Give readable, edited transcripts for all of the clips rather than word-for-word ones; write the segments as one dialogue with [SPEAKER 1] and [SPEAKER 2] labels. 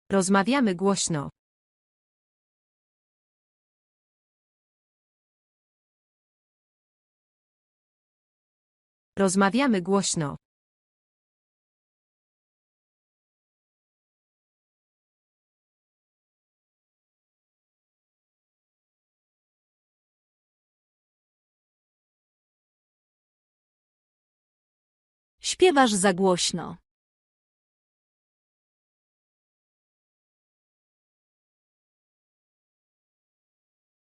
[SPEAKER 1] Rozmawiamy głośno. Rozmawiamy głośno.
[SPEAKER 2] Śpiewasz za głośno.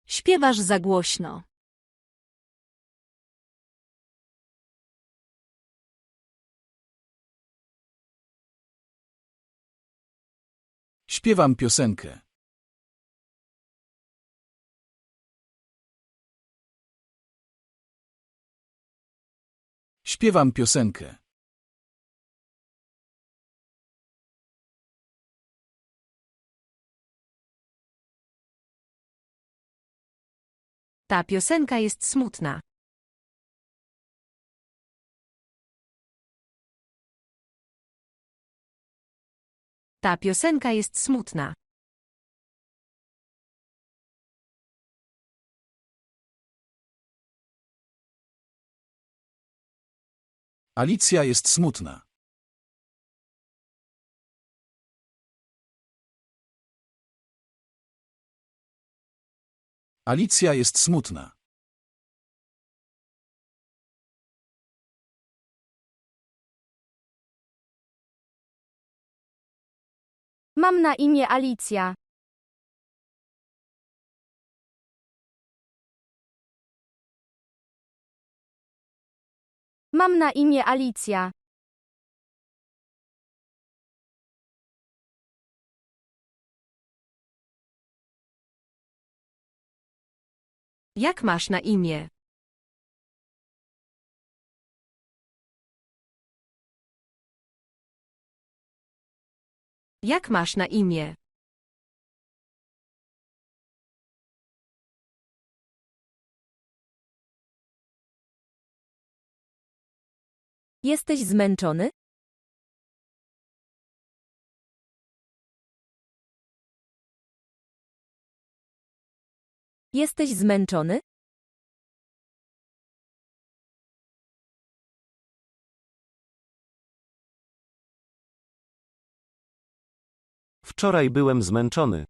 [SPEAKER 2] Śpiewasz za głośno.
[SPEAKER 3] Śpiewam piosenkę. Śpiewam piosenkę.
[SPEAKER 1] Ta piosenka jest smutna. Ta piosenka jest smutna.
[SPEAKER 3] Alicja jest smutna. Alicja jest smutna.
[SPEAKER 4] Mam na imię Alicja. Mam na imię Alicja.
[SPEAKER 1] Jak masz na imię? Jak masz na imię?
[SPEAKER 2] Jesteś zmęczony? Jesteś zmęczony?
[SPEAKER 5] Wczoraj byłem zmęczony.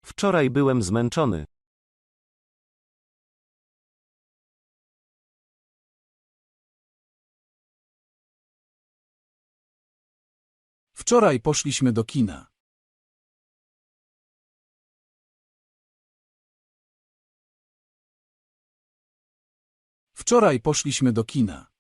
[SPEAKER 5] Wczoraj byłem zmęczony.
[SPEAKER 3] Wczoraj poszliśmy do kina. Wczoraj poszliśmy do kina.